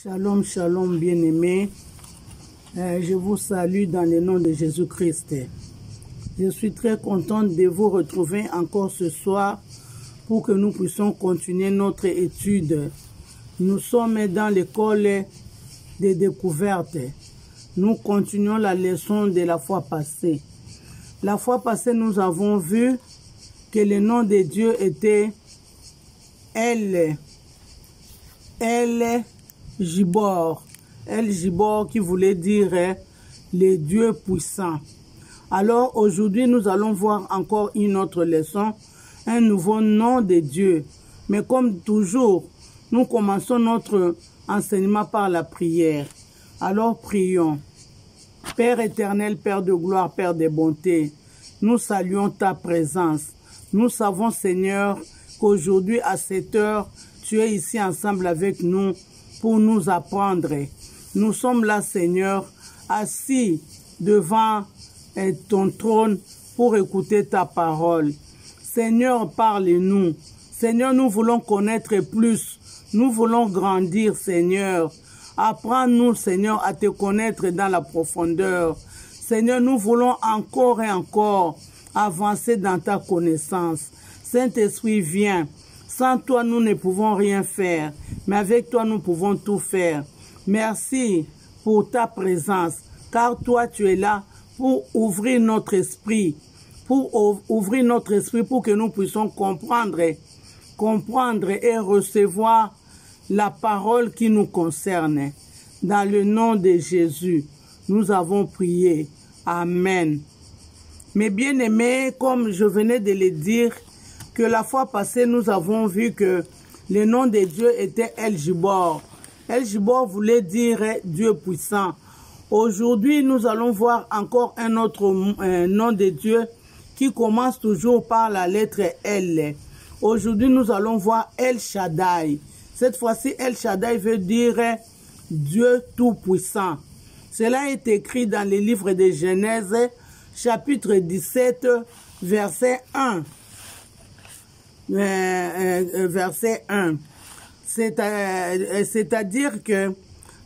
Shalom, shalom, bien-aimés. Je vous salue dans le nom de Jésus-Christ. Je suis très contente de vous retrouver encore ce soir pour que nous puissions continuer notre étude. Nous sommes dans l'école des découvertes. Nous continuons la leçon de la fois passée. La fois passée, nous avons vu que le nom de Dieu était El Gibor. El Gibor qui voulait dire le Dieu puissant. Alors aujourd'hui, nous allons voir encore une autre leçon, un nouveau nom de Dieu. Mais comme toujours, nous commençons notre enseignement par la prière. Alors prions. Père éternel, Père de gloire, Père de bonté, nous saluons ta présence. Nous savons, Seigneur, qu'aujourd'hui à cette heure, tu es ici ensemble avec nous pour nous apprendre. Nous sommes là, Seigneur, assis devant ton trône pour écouter ta parole. Seigneur, parle-nous. Seigneur, nous voulons connaître plus. Nous voulons grandir, Seigneur. Apprends-nous, Seigneur, à te connaître dans la profondeur. Seigneur, nous voulons encore et encore avancer dans ta connaissance. Saint-Esprit, viens. Sans toi, nous ne pouvons rien faire, mais avec toi, nous pouvons tout faire. Merci pour ta présence, car toi, tu es là pour ouvrir notre esprit, pour que nous puissions comprendre et recevoir la parole qui nous concerne. Dans le nom de Jésus, nous avons prié. Amen. Mes bien-aimés, comme je venais de le dire, que la fois passée, nous avons vu que le nom de Dieu était El Gibor. El Gibor voulait dire Dieu puissant. Aujourd'hui, nous allons voir encore un autre nom de Dieu qui commence toujours par la lettre L. Aujourd'hui, nous allons voir El Shaddai. Cette fois-ci, El Shaddai veut dire Dieu tout-puissant. Cela est écrit dans le livre de Genèse, chapitre 17, verset 1. Verset 1. C'est-à-dire que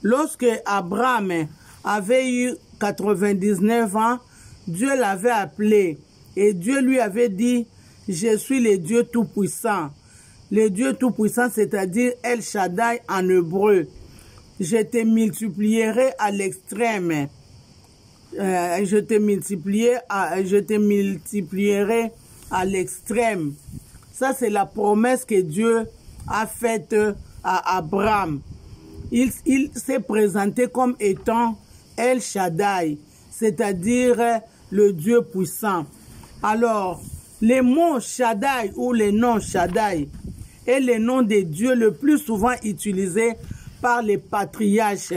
lorsque Abraham avait eu 99 ans, Dieu l'avait appelé et Dieu lui avait dit, je suis le Dieu tout-puissant. Le Dieu tout-puissant, c'est-à-dire El Shaddai en hébreu. Je te multiplierai à l'extrême. Je te multiplierai à l'extrême. Ça, c'est la promesse que Dieu a faite à Abraham. Il s'est présenté comme étant El Shaddai, c'est-à-dire le Dieu puissant. Alors, les mots Shaddai ou le nom Shaddai est le nom de Dieu le plus souvent utilisé par les patriarches,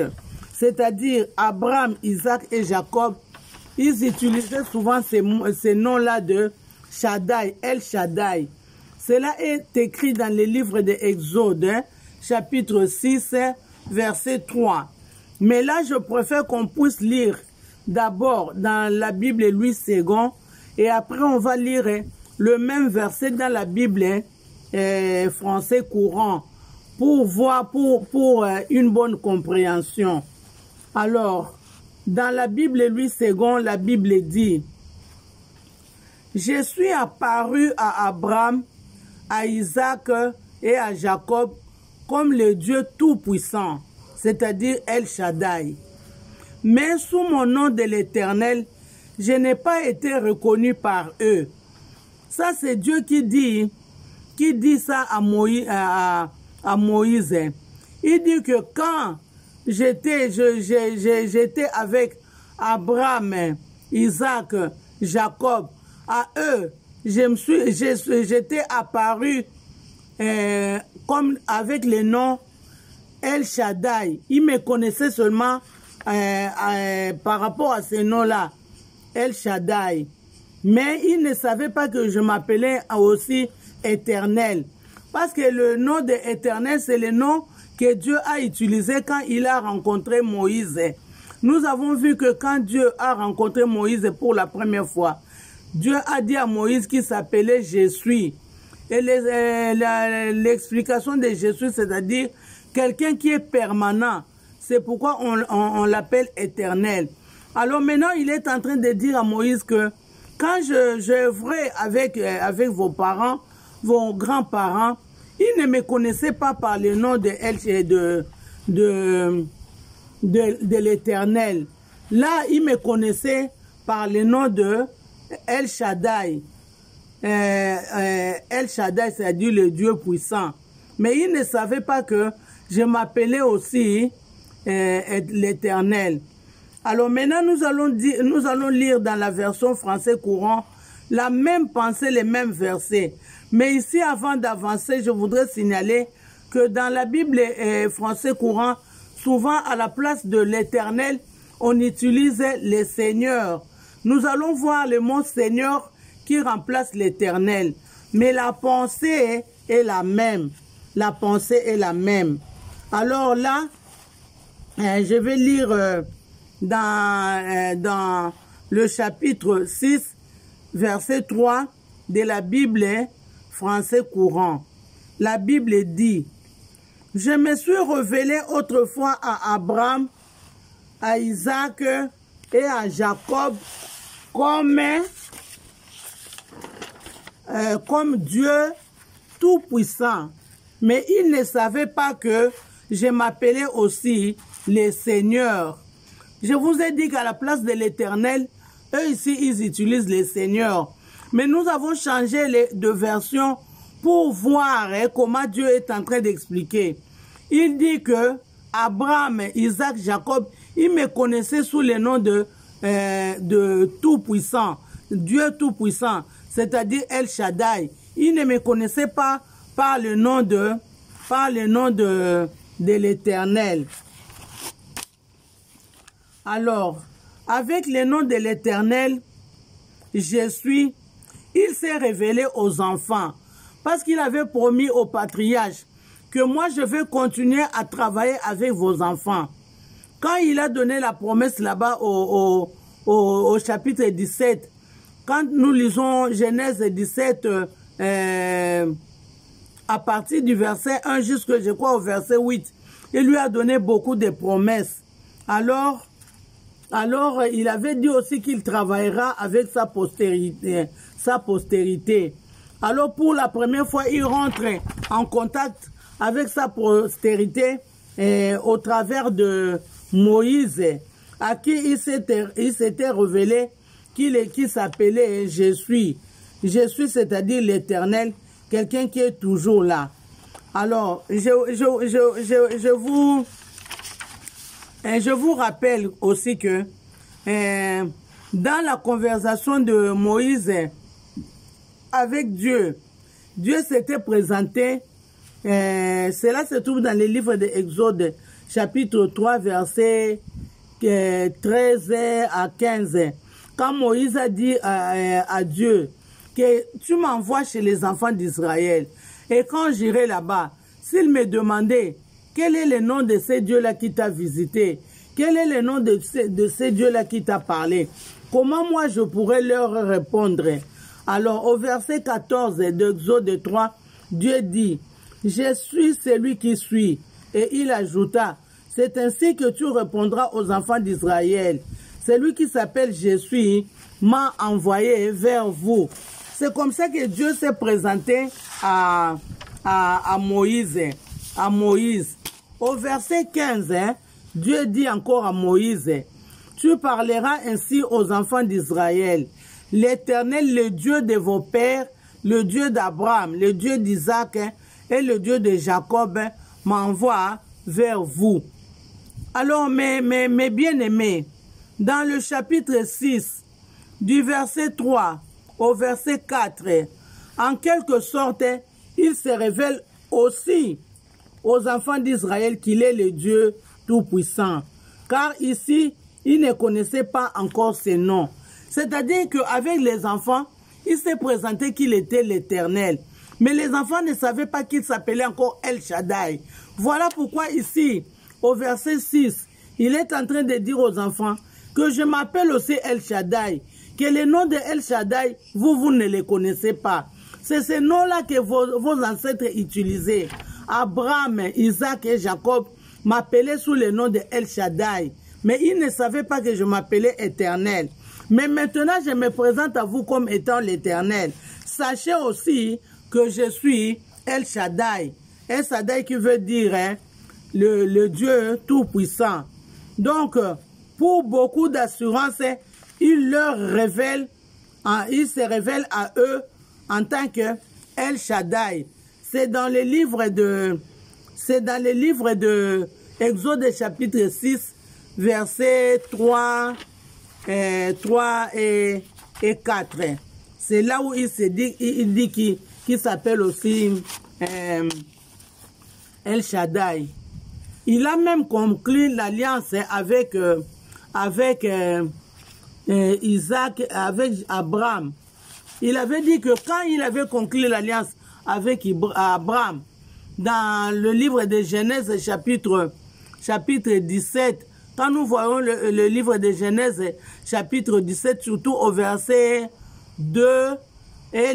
c'est-à-dire Abraham, Isaac et Jacob. Ils utilisaient souvent ces noms-là de Shaddai, El Shaddai. Cela est écrit dans le livre de Exode, chapitre 6, verset 3. Mais là, je préfère qu'on puisse lire d'abord dans la Bible Louis II et après on va lire le même verset dans la Bible français courant pour voir, pour une bonne compréhension. Alors, dans la Bible Louis II, la Bible dit « Je suis apparu à Abraham, à Isaac et à Jacob comme le Dieu tout-puissant, c'est-à-dire El Shaddai. Mais sous mon nom de l'Éternel, je n'ai pas été reconnu par eux. » Ça, c'est Dieu qui dit ça à Moïse. Il dit que quand j'étais avec Abraham, Isaac, Jacob, à eux, j'étais apparu comme avec le nom El Shaddai. Ils me connaissaient seulement par rapport à ce nom-là, El Shaddai. Mais ils ne savaient pas que je m'appelais aussi Éternel. Parce que le nom de Éternel, c'est le nom que Dieu a utilisé quand il a rencontré Moïse. Nous avons vu que quand Dieu a rencontré Moïse pour la première fois, Dieu a dit à Moïse qu'il s'appelait Je suis. Et l'explication de Je suis, c'est-à-dire quelqu'un qui est permanent. C'est pourquoi on l'appelle éternel. Alors maintenant, il est en train de dire à Moïse que quand j'œuvrais avec vos parents, vos grands-parents, ils ne me connaissaient pas par le nom de l'Éternel. Là, ils me connaissaient par le nom de El Shaddai. El Shaddai, c'est-à-dire le Dieu puissant. Mais ils ne savaient pas que je m'appelais aussi l'Éternel. Alors maintenant, nous allons lire dans la version français courant la même pensée, les mêmes versets. Mais ici, avant d'avancer, je voudrais signaler que dans la Bible français courant, souvent à la place de l'Éternel, on utilise les seigneurs. Nous allons voir le mot Seigneur qui remplace l'Éternel. Mais la pensée est la même. La pensée est la même. Alors là, je vais lire dans le chapitre 6, verset 3 de la Bible français courant. La Bible dit: « Je me suis révélé autrefois à Abraham, à Isaac et à Jacob comme Dieu tout-puissant. Mais ils ne savaient pas que je m'appelais aussi les seigneurs. » Je vous ai dit qu'à la place de l'Éternel, eux ici, ils utilisent les seigneurs. Mais nous avons changé de version pour voir comment Dieu est en train d'expliquer. Il dit que Abraham, Isaac, Jacob, ils me connaissaient sous le nom de tout-puissant, Dieu tout-puissant, c'est-à-dire El Shaddai. Ils ne me connaissaient pas par le nom de l'Éternel. Alors, avec le nom de l'Éternel, je suis, il s'est révélé aux enfants, parce qu'il avait promis aux patriarches que moi je vais continuer à travailler avec vos enfants. Quand il a donné la promesse là-bas au chapitre 17, quand nous lisons Genèse 17, à partir du verset 1 jusqu'à, je crois, au verset 8, il lui a donné beaucoup de promesses. Alors, il avait dit aussi qu'il travaillera avec sa postérité. Alors, pour la première fois, il rentre en contact avec sa postérité au travers de Moïse, à qui il s'était révélé qu'il s'appelait Je suis. Je suis, c'est-à-dire l'Éternel, quelqu'un qui est toujours là. Alors, je vous rappelle aussi que dans la conversation de Moïse avec Dieu, Dieu s'était présenté, cela se trouve dans le livre de Exode, chapitre 3, verset 13 à 15. Quand Moïse a dit à Dieu que tu m'envoies chez les enfants d'Israël, et quand j'irai là-bas, s'ils me demandaient quel est le nom de ce Dieu-là qui t'a visité, quel est le nom de ce Dieu-là qui t'a parlé, comment moi je pourrais leur répondre? Alors au verset 14 d'Exode 3, Dieu dit: je suis celui qui suis. Et il ajouta: c'est ainsi que tu répondras aux enfants d'Israël. Celui qui s'appelle Je suis m'a envoyé vers vous. C'est comme ça que Dieu s'est présenté à Moïse. Au verset 15, Dieu dit encore à Moïse: tu parleras ainsi aux enfants d'Israël. L'Éternel, le Dieu de vos pères, le Dieu d'Abraham, le Dieu d'Isaac et le Dieu de Jacob m'envoie vers vous. Alors, mes bien-aimés, dans le chapitre 6, du verset 3 au verset 4, en quelque sorte, il se révèle aussi aux enfants d'Israël qu'il est le Dieu tout-puissant. Car ici, ils ne connaissaient pas encore ses noms. C'est-à-dire qu'avec les enfants, il s'est présenté qu'il était l'Éternel. Mais les enfants ne savaient pas qu'il s'appelait encore El Shaddai. Voilà pourquoi ici, au verset 6, il est en train de dire aux enfants que je m'appelle aussi El Shaddai, que le nom de El Shaddai, vous ne le connaissez pas. C'est ce nom-là que vos ancêtres utilisaient. Abraham, Isaac et Jacob m'appelaient sous le nom de El Shaddai. Mais ils ne savaient pas que je m'appelais Éternel. Mais maintenant, je me présente à vous comme étant l'Éternel. Sachez aussi que je suis El Shaddai. El Shaddai qui veut dire le Dieu Tout-Puissant. Donc, pour beaucoup d'assurance, il se révèle à eux en tant que El Shaddai. C'est dans le livre de Exode chapitre 6, versets 3 et 4. C'est là où il dit qu'il s'appelle aussi El Shaddai. Il a même conclu l'alliance avec Isaac, avec Abraham. Il avait dit que quand il avait conclu l'alliance avec Abraham, dans le livre de Genèse chapitre 17, quand nous voyons le livre de Genèse chapitre 17, surtout au verset 2 et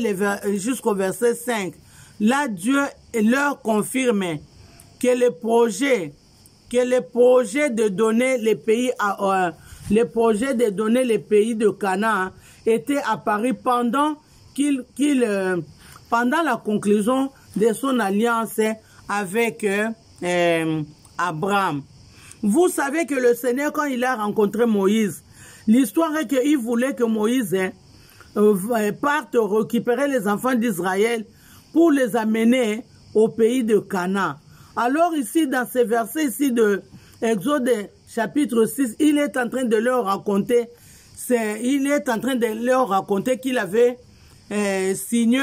jusqu'au verset 5, là Dieu leur confirme que le projet de donner les pays de Canaan était apparu pendant la conclusion de son alliance avec Abraham. Vous savez que le Seigneur, quand il a rencontré Moïse, l'histoire est qu'il voulait que Moïse parte récupérer les enfants d'Israël pour les amener au pays de Canaan. Alors ici, dans ces versets ici de Exode chapitre 6, il est en train de leur raconter qu'il avait signé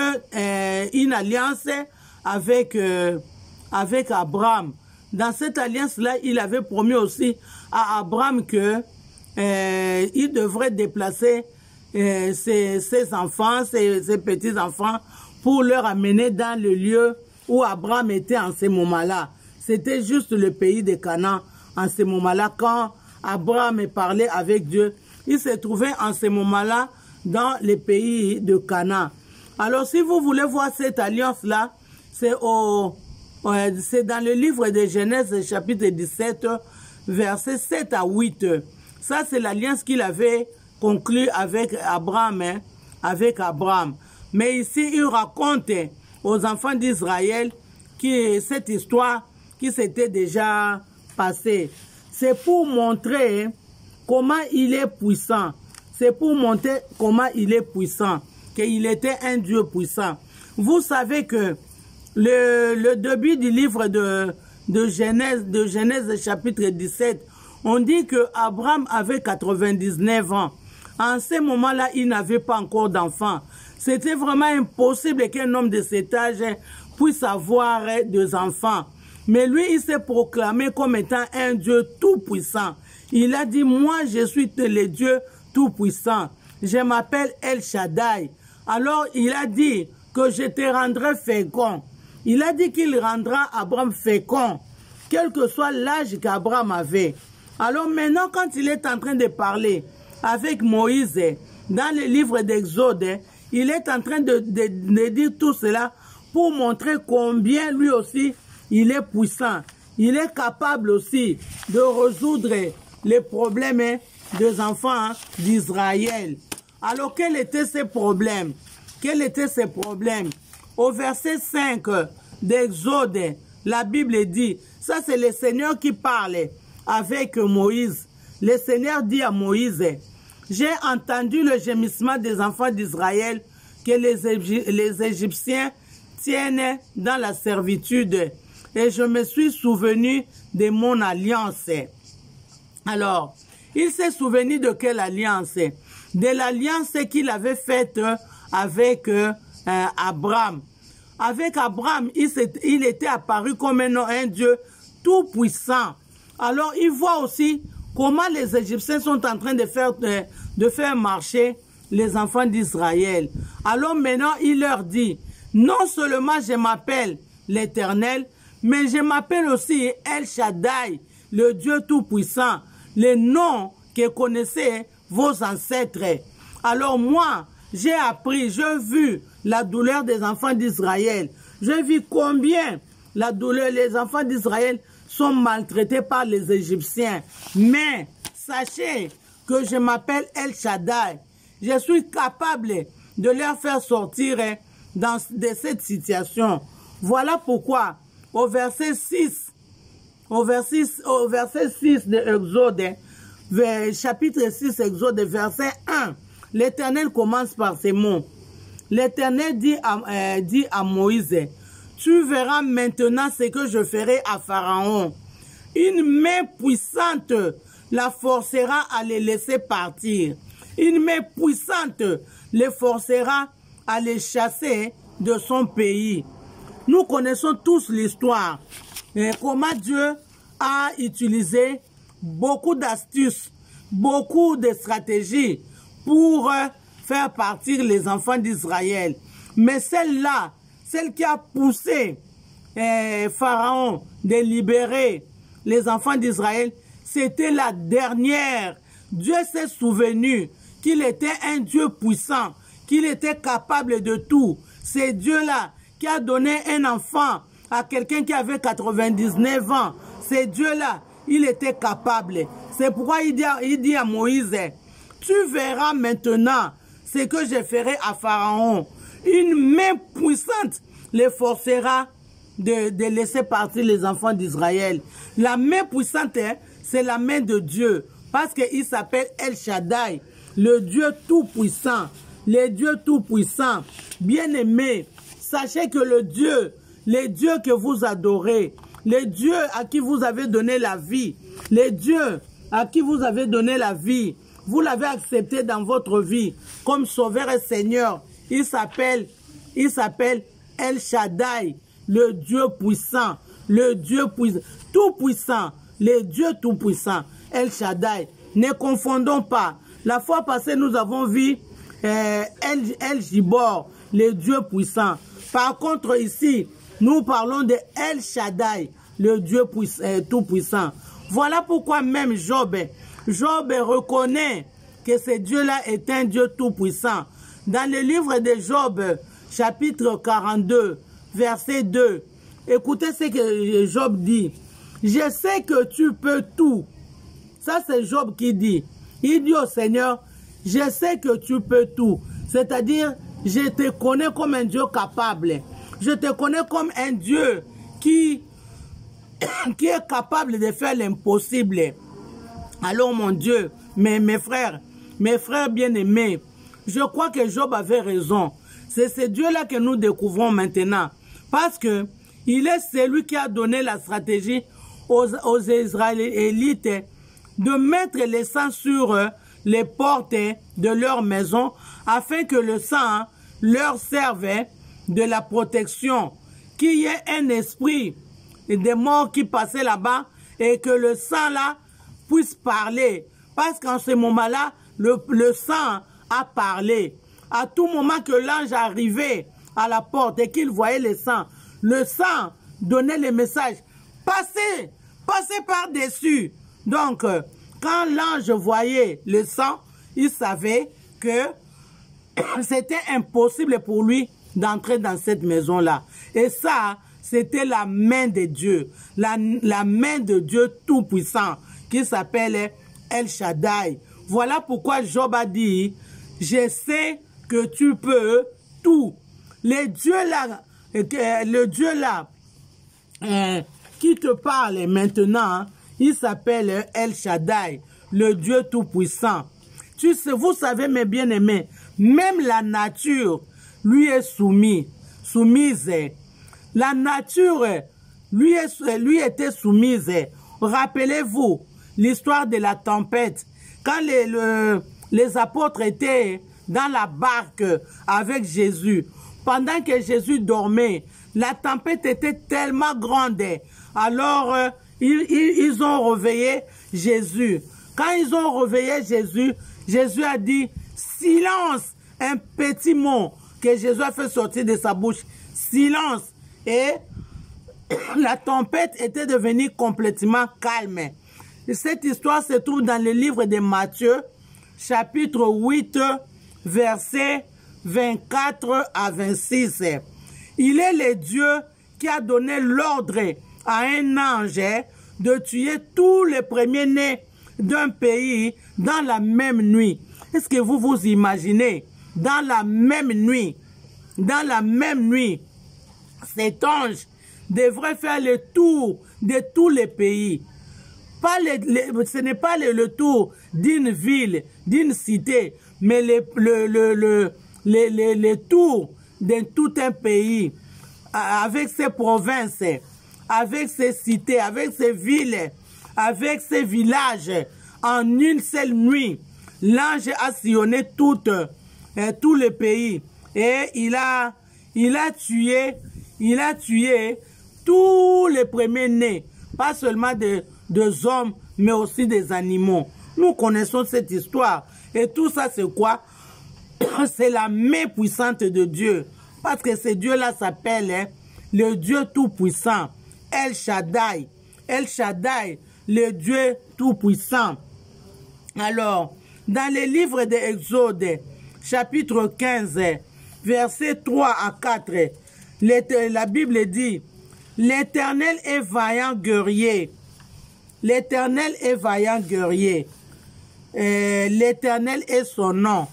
une alliance avec Abraham. Dans cette alliance-là, il avait promis aussi à Abraham que il devrait déplacer ses enfants, ses petits-enfants, pour leur amener dans le lieu où Abraham était en ce moment-là. C'était juste le pays de Canaan en ce moment-là. Quand Abraham parlait avec Dieu, il se trouvait en ce moment-là dans le pays de Canaan. Alors, si vous voulez voir cette alliance-là, c'est dans le livre de Genèse, chapitre 17, versets 7 à 8. Ça, c'est l'alliance qu'il avait conclue avec Abraham. Mais ici, il raconte aux enfants d'Israël cette histoire qui s'était déjà passée. C'est pour montrer comment il est puissant. C'est pour montrer comment il est puissant, qu'il était un Dieu puissant. Vous savez que le début du livre de Genèse chapitre 17, on dit que Abraham avait 99 ans. En ce moment-là, il n'avait pas encore d'enfants. C'était vraiment impossible qu'un homme de cet âge puisse avoir des enfants. Mais lui, il s'est proclamé comme étant un Dieu tout-puissant. Il a dit, moi, je suis le Dieu tout-puissant. Je m'appelle El Shaddai. Alors, il a dit que je te rendrai fécond. Il a dit qu'il rendra Abraham fécond, quel que soit l'âge qu'Abraham avait. Alors maintenant, quand il est en train de parler avec Moïse, dans le livre d'Exode, il est en train de dire tout cela pour montrer combien lui aussi, il est puissant. Il est capable aussi de résoudre les problèmes des enfants d'Israël. Alors, quels étaient ces problèmes? Quels étaient ces problèmes? Au verset 5 d'Exode, la Bible dit, ça c'est le Seigneur qui parle avec Moïse. Le Seigneur dit à Moïse, j'ai entendu le gémissement des enfants d'Israël que les Égyptiens tiennent dans la servitude et je me suis souvenu de mon alliance. Alors, il s'est souvenu de quelle alliance? De l'alliance qu'il avait faite avec Abraham. Avec Abraham, il était apparu comme un Dieu tout puissant. Alors, il voit aussi comment les Égyptiens sont en train de faire marcher les enfants d'Israël. Alors maintenant, il leur dit, non seulement je m'appelle l'Éternel, mais je m'appelle aussi El Shaddai, le Dieu tout-puissant, le nom que connaissaient vos ancêtres. Alors moi, j'ai appris, j'ai vu la douleur des enfants d'Israël. J'ai vu combien la douleur. Les enfants d'Israël sont maltraités par les Égyptiens. Mais sachez que je m'appelle El Shaddai. Je suis capable de leur faire sortir de cette situation. Voilà pourquoi au verset 6 de Exode, chapitre 6 Exode, verset 1, l'Éternel commence par ces mots. L'Éternel dit à Moïse, tu verras maintenant ce que je ferai à Pharaon. Une main puissante la forcera à les laisser partir. Une main puissante les forcera à les chasser de son pays. Nous connaissons tous l'histoire. Comment Dieu a utilisé beaucoup d'astuces, beaucoup de stratégies pour faire partir les enfants d'Israël. Mais celle-là, celle qui a poussé Pharaon de libérer les enfants d'Israël, c'était la dernière. Dieu s'est souvenu qu'il était un Dieu puissant, qu'il était capable de tout. C'est Dieu-là qui a donné un enfant à quelqu'un qui avait 99 ans. C'est Dieu-là, il était capable. C'est pourquoi il dit à Moïse, tu verras maintenant ce que je ferai à Pharaon. Une main puissante les forcera de laisser partir les enfants d'Israël. La main puissante, c'est la main de Dieu, parce qu'il s'appelle El Shaddai, le Dieu tout-puissant, le Dieu tout-puissant. Bien-aimés, sachez que le Dieu que vous adorez, le Dieu à qui vous avez donné la vie, le Dieu à qui vous avez donné la vie, vous l'avez accepté dans votre vie comme Sauveur et Seigneur. Il s'appelle El Shaddai, le Dieu puissant, le Dieu tout-puissant, le Dieu tout-puissant, El Shaddai. Ne confondons pas. La fois passée, nous avons vu El Gibor, le Dieu puissant. Par contre, ici, nous parlons de El Shaddai, le Dieu tout-puissant. Voilà pourquoi même Job reconnaît que ce Dieu-là est un Dieu tout-puissant. Dans le livre de Job, chapitre 42, verset 2, écoutez ce que Job dit. Je sais que tu peux tout. Ça, c'est Job qui dit. Il dit au Seigneur, je sais que tu peux tout. C'est-à-dire, je te connais comme un Dieu capable. Je te connais comme un Dieu qui est capable de faire l'impossible. Alors, mon Dieu, mes frères bien-aimés, je crois que Job avait raison. C'est ce Dieu-là que nous découvrons maintenant. Parce que il est celui qui a donné la stratégie aux Israélites de mettre le sang sur les portes de leur maison afin que le sang leur serve de la protection. Qu'il y ait un esprit des morts qui passaient là-bas et que le sang là puisse parler. Parce qu'en ce moment-là, le sang a parlé. À tout moment que l'ange arrivait à la porte et qu'il voyait le sang donnait le message. Passez par-dessus. Donc, quand l'ange voyait le sang, il savait que c'était impossible pour lui d'entrer dans cette maison-là. Et ça, c'était la main de Dieu. La main de Dieu tout-puissant qui s'appelle El Shaddai. Voilà pourquoi Job a dit, je sais que tu peux tout. Le Dieu là qui te parle maintenant, il s'appelle El Shaddai, le Dieu tout-puissant. Vous savez, mes bien-aimés, même la nature lui est soumise. La nature lui était soumise. Rappelez-vous l'histoire de la tempête. Quand les apôtres étaient dans la barque avec Jésus, pendant que Jésus dormait, la tempête était tellement grande. Alors, ils ont réveillé Jésus. Quand ils ont réveillé Jésus, Jésus a dit, silence, un petit mot que Jésus a fait sortir de sa bouche. Silence. Et la tempête était devenue complètement calme. Et cette histoire se trouve dans le livre de Matthieu, chapitre 8, versets 24 à 26. Il est le Dieu qui a donné l'ordre à un ange de tuer tous les premiers-nés d'un pays dans la même nuit. Est-ce que vous vous imaginez, dans la même nuit, cet ange devrait faire le tour de tous les pays. Ce n'est pas le tour d'une ville, d'une cité, mais le tour de tout un pays, avec ses provinces, avec ses cités, avec ses villes, avec ses villages, en une seule nuit. L'ange a sillonné tout le pays et il a tué tous les premiers-nés, pas seulement des hommes, mais aussi des animaux. Nous connaissons cette histoire. Et tout ça, c'est quoi? C'est la main puissante de Dieu. Parce que ce Dieu-là s'appelle le Dieu Tout-Puissant. El Shaddai. El Shaddai, le Dieu Tout-Puissant. Alors, dans le livre de Exode, chapitre 15, versets 3 à 4, la Bible dit, « L'Éternel est vaillant guerrier. L'Éternel est vaillant guerrier. L'Éternel est son nom. »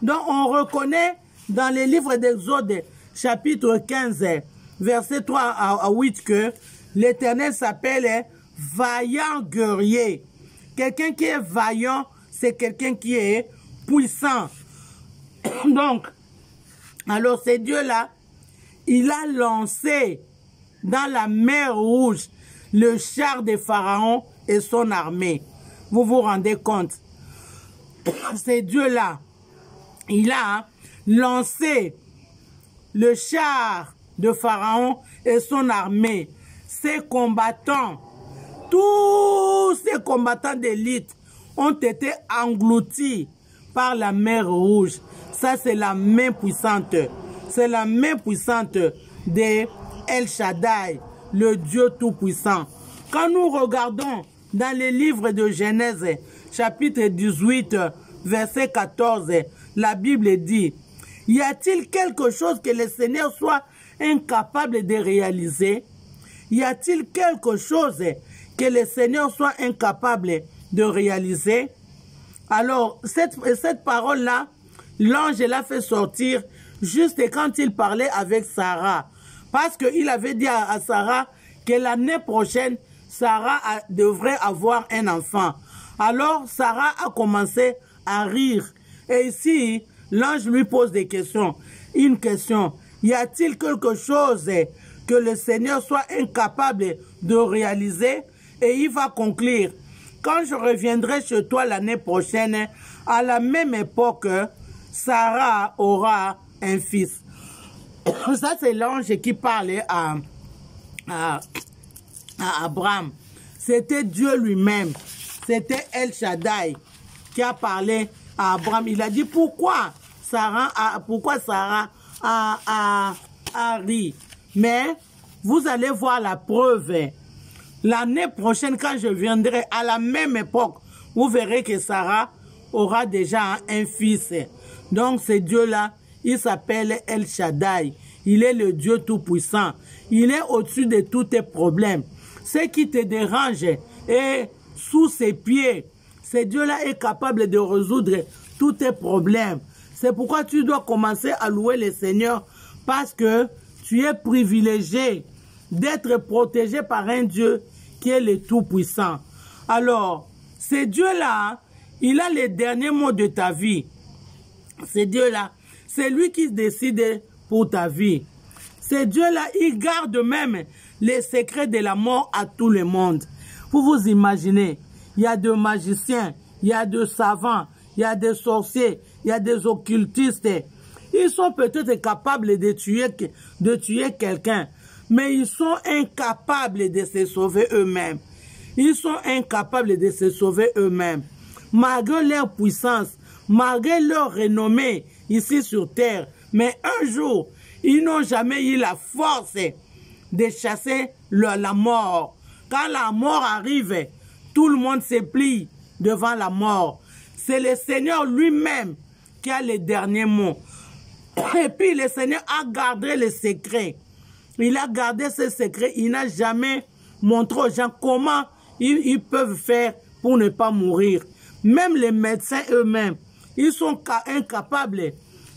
Donc, on reconnaît dans le livre d'Exode, chapitre 15, verset 3 à 8, que l'Éternel s'appelle vaillant guerrier. Quelqu'un qui est vaillant, c'est quelqu'un qui est puissant. Donc, alors ce Dieu-là, il a lancé dans la mer Rouge le char de Pharaon et son armée. Vous vous rendez compte? Ce Dieu-là, il a lancé le char de Pharaon et son armée. Ces combattants, tous ces combattants d'élite ont été engloutis par la mer Rouge. Ça, c'est la main puissante. C'est la main puissante de El Shaddai, le Dieu Tout-Puissant. Quand nous regardons dans le livre de Genèse, chapitre 18, verset 14, la Bible dit, « Y a-t-il quelque chose que le Seigneur soit incapable de réaliser? Y a-t-il quelque chose que le Seigneur soit incapable de réaliser? » Alors, cette parole-là, l'ange l'a fait sortir juste quand il parlait avec Sarah. Parce qu'il avait dit à Sarah que l'année prochaine, Sarah devrait avoir un enfant. Alors, Sarah a commencé à rire. Et ici, l'ange lui pose des questions. Une question, y a-t-il quelque chose que le Seigneur soit incapable de réaliser? Et il va conclure, quand je reviendrai chez toi l'année prochaine, à la même époque, Sarah aura un fils. Ça, c'est l'ange qui parlait à Abraham. C'était Dieu lui-même. C'était El Shaddai qui a parlé à Abraham. Il a dit, pourquoi Sarah a ri? Mais vous allez voir la preuve. L'année prochaine, quand je viendrai à la même époque, vous verrez que Sarah aura déjà un fils. Donc, ce Dieu-là, il s'appelle El Shaddai. Il est le Dieu Tout-Puissant. Il est au-dessus de tous tes problèmes. Ce qui te dérange est sous ses pieds. Ce Dieu-là est capable de résoudre tous tes problèmes. C'est pourquoi tu dois commencer à louer le Seigneur, parce que tu es privilégié d'être protégé par un Dieu qui est le Tout-Puissant. Alors, ce Dieu-là, il a les derniers mots de ta vie. Ce Dieu-là, c'est lui qui décide pour ta vie. Ce Dieu-là, il garde même les secrets de la mort à tout le monde. Vous vous imaginez, il y a des magiciens, il y a des savants, il y a des sorciers, il y a des occultistes. Ils sont peut-être capables de tuer quelqu'un, mais ils sont incapables de se sauver eux-mêmes. Ils sont incapables de se sauver eux-mêmes. Malgré leur puissance, malgré leur renommée ici sur terre, mais un jour, ils n'ont jamais eu la force de chasser la mort. Quand la mort arrive, tout le monde se plie devant la mort. C'est le Seigneur lui-même qui a les derniers mots. Et puis le Seigneur a gardé le secret Il a gardé ses secrets. Il n'a jamais montré aux gens comment ils peuvent faire pour ne pas mourir. Même les médecins eux-mêmes, ils sont incapables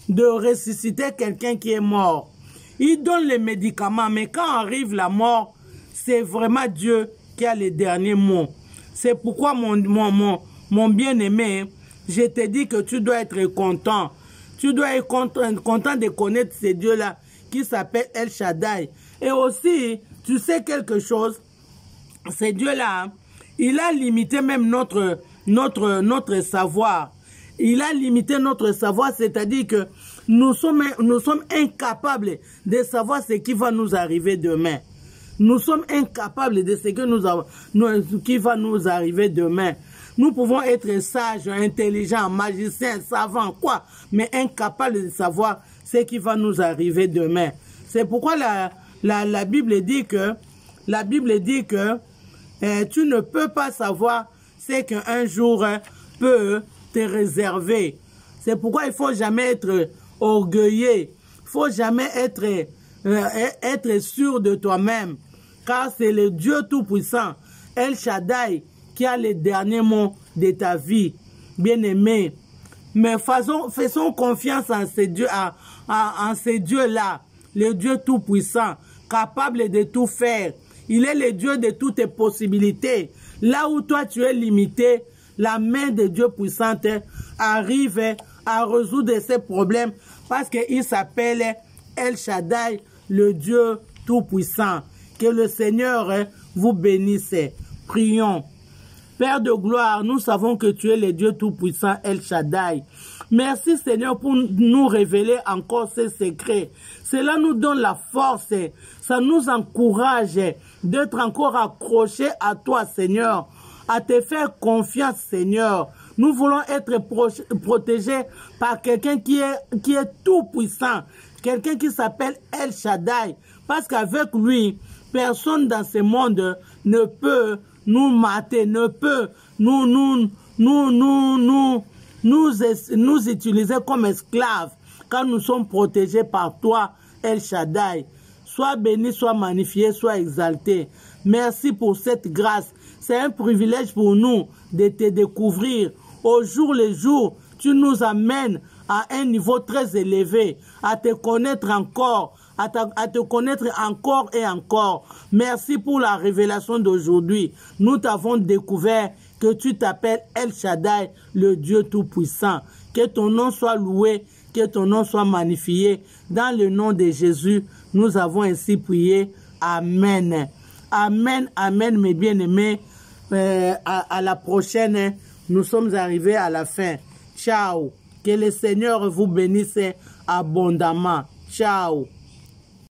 de ressusciter quelqu'un qui est mort. Ils donnent les médicaments, mais quand arrive la mort, c'est vraiment Dieu qui a les derniers mots. C'est pourquoi mon bien-aimé, je te dis que tu dois être content. Tu dois être content de connaître ce Dieu-là qui s'appelle El Shaddai. Et aussi, tu sais quelque chose, ce Dieu-là, il a limité même notre savoir. Il a limité notre savoir, c'est-à-dire que nous sommes incapables de savoir ce qui va nous arriver demain. Nous sommes incapables de ce qui va nous arriver demain. Nous pouvons être sages, intelligents, magiciens, savants, quoi, mais incapables de savoir ce qui va nous arriver demain. C'est pourquoi la Bible dit que tu ne peux pas savoir ce qu'un jour peut te réserver. C'est pourquoi il ne faut jamais être orgueilleux. Il ne faut jamais être sûr de toi-même. Car c'est le Dieu Tout-Puissant, El Shaddai, qui a les derniers mots de ta vie, bien-aimé. Mais faisons confiance en ce Dieu, en ce Dieu-là, le Dieu Tout-Puissant, capable de tout faire. Il est le Dieu de toutes tes possibilités. Là où toi tu es limité, la main de Dieu puissante arrive à résoudre ces problèmes parce qu'il s'appelle El Shaddai, le Dieu Tout-Puissant. Que le Seigneur vous bénisse. Prions. Père de gloire, nous savons que tu es le Dieu Tout-Puissant, El Shaddai. Merci Seigneur pour nous révéler encore ces secrets. Cela nous donne la force, ça nous encourage d'être encore accrochés à toi Seigneur, à te faire confiance Seigneur. Nous voulons être protégés par quelqu'un qui est tout-puissant, quelqu'un qui s'appelle El Shaddai, parce qu'avec lui, personne dans ce monde ne peut nous mater, ne peut nous utiliser comme esclaves, quand nous sommes protégés par toi, El Shaddai. Sois béni, sois magnifié, sois exalté. Merci pour cette grâce. C'est un privilège pour nous de te découvrir. Au jour le jour, tu nous amènes à un niveau très élevé, à te connaître encore, à te connaître encore et encore. Merci pour la révélation d'aujourd'hui. Nous t'avons découvert que tu t'appelles El Shaddai, le Dieu Tout-Puissant. Que ton nom soit loué, que ton nom soit magnifié. Dans le nom de Jésus, nous avons ainsi prié. Amen. Amen, amen, mes bien-aimés. À la prochaine, nous sommes arrivés à la fin. Ciao. Que le Seigneur vous bénisse abondamment. Ciao.